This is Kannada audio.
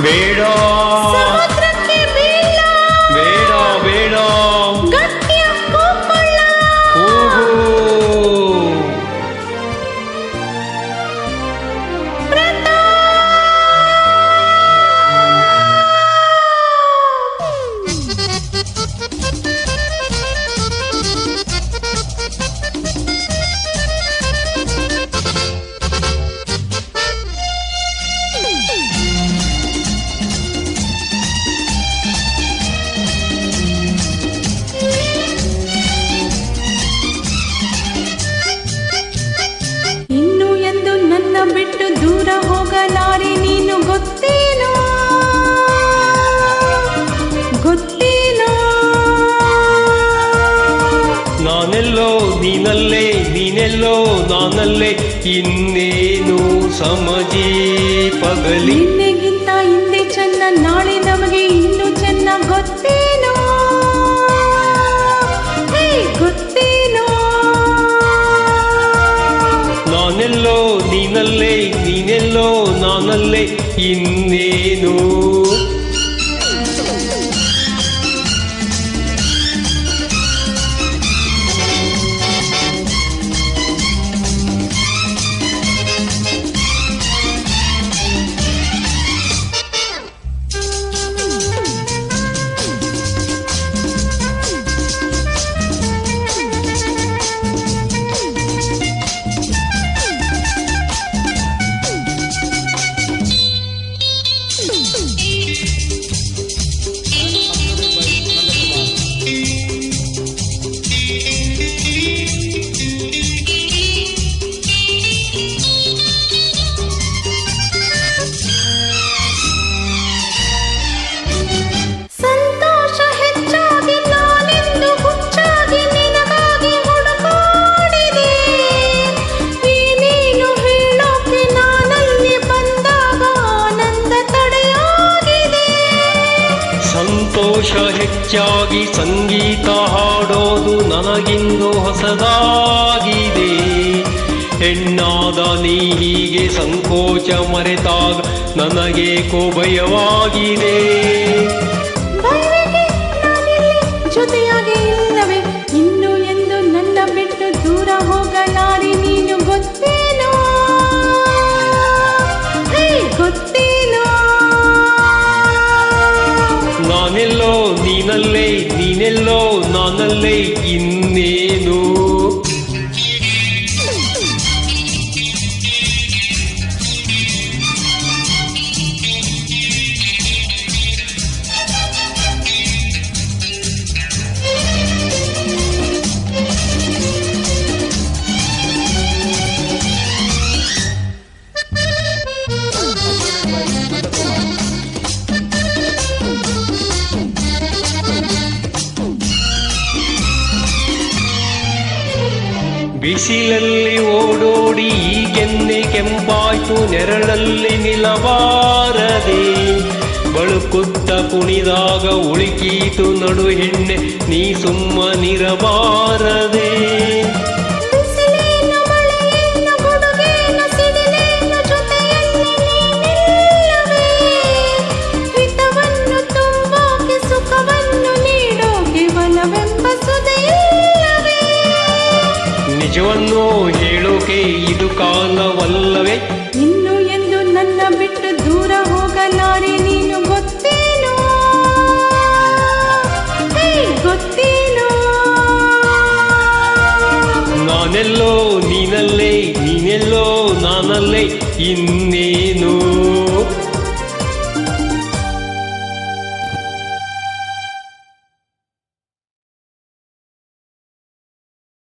ಬೇಡ ಸಮುದ್ರಕ್ಕೆ ಬೀಳ ಬೇಡ ಬೇಡ ಗಟ್ಟಿಯ ಕೂಕೊಳ್ಳ ಕೂಗು ಇನ್ನು ಎಂದು ನನ್ನ ಬಿಟ್ಟು ದೂರ ಹೋಗಲಾರೆ ನೀನು ಗೊತ್ತೇನೋ ಗೊತ್ತೇನೋ ನಾನೆಲ್ಲೋ ನೀನಲ್ಲೇ ನೀನೆಲ್ಲೋ ನಾನಲ್ಲೇ ಇನ್ನೇನು ಸಮಜಿ ಪಗಲಿ ನಿನ್ನೆಗಿಂತ ಹಿಂದೆ ಚೆನ್ನ ನಾಳೆ ನಮಗೆ ಇನ್ನು ಚೆನ್ನ ಗೊತ್ತೇನೋ ಹೇ ಗೊತ್ತೇನೋ ನಾನೆಲ್ಲೋ ನೀನಲ್ಲೇ ನೀನೆಲ್ಲೋ ನಾನಲ್ಲೇ ಇನ್ನೇನು ಸಂತೋಷ ಹೆಚ್ಚಾಗಿ ನಾನೆಂದು ಹುಚ್ಚಾಗಿ ನಿನಗಾಗಿ ಹುಡುಕಾಡಿದೆ ಏನೇನು ಹೇಳೋಕೆ ನಾನಲ್ಲಿ ಬಂದಾಗ ಆನಂದ ತಡೆಯಾಗಿದೆ ಸಂತೋಷ ಹೆಚ್ಚಾಗಿ ಸಂಗೀತ ಹಾಡೋದು ನನಗಿಂದು ಹೊಸದಾಗಿದೆ ಹೆಣ್ಣಾದ ನೀ ಹೀಗೆ ಸಂಕೋಚ ಮರೆತಾಗ ನನಗೇಕೋ ಭಯವಾಗಿದೆ ಭಯವೇಕೆ ನಾನಿಲ್ಲಿ ಜೊತೆಯಾಗಿ ಇಲ್ಲವೇ ಇನ್ನು ಎಂದು ನನ್ನ ಬಿಟ್ಟು ದೂರ ಹೋಗಲಾರೆ ನೀನು ಗೊತ್ತೇನೋ ಹೇ ಗೊತ್ತೇನೋ ನಾನೆಲ್ಲೋ ನೀನಲ್ಲೇ ನೀನೆಲ್ಲೋ ನಾನಲ್ಲೇ ಇನ್ನೇನು ಬಿಸಿಲಲ್ಲಿ ಓಡೋಡಿ ಈಗೆನ್ನೆ ಕೆಂಪಾಯ್ತು ನೆರಳಲ್ಲಿ ನಿಲ್ಲಬಾರದೆ ಬಳುಕುತ್ತ ಕುಣಿದಾಗ ಉಳುಕೀತು ನಡು ಹೆಣ್ಣೆ ನೀ ಸುಮ್ಮನಿರಬಾರದೆ ಬಿಸಿಲೇನು ಮಳೆಯೇನು ಗುಡುಗೇನು ಸಿಡಿಲೇನು ಜೊತೆಯಲ್ಲಿ ನೀನಿಲ್ಲವೇ ಹಿತವನ್ನು ತುಂಬೋಕೆ ಸುಖವನ್ನು ನೀಡೋಕೆ ಬಲವೆಂಬ ಸುದೆಯಿಲ್ಲವೇ ನಿಜವನ್ನು ಹೇಳೋಕೆ ಇದು ಕಾಲವಲ್ಲವೇ ಇನ್ನು ಎಂದು ನನ್ನ ಬಿಟ್ಟು ದೂರ ಹೋಗಲಾರೆ ನೀನು ಗೊತ್ತೇನೋ ಹೇ ಗೊತ್ತೇನೋ ನಾನೆಲ್ಲೋ ನೀನಲ್ಲೇ ನೀನೆಲ್ಲೋ ನಾನಲ್ಲೇ ಇನ್ನೇನು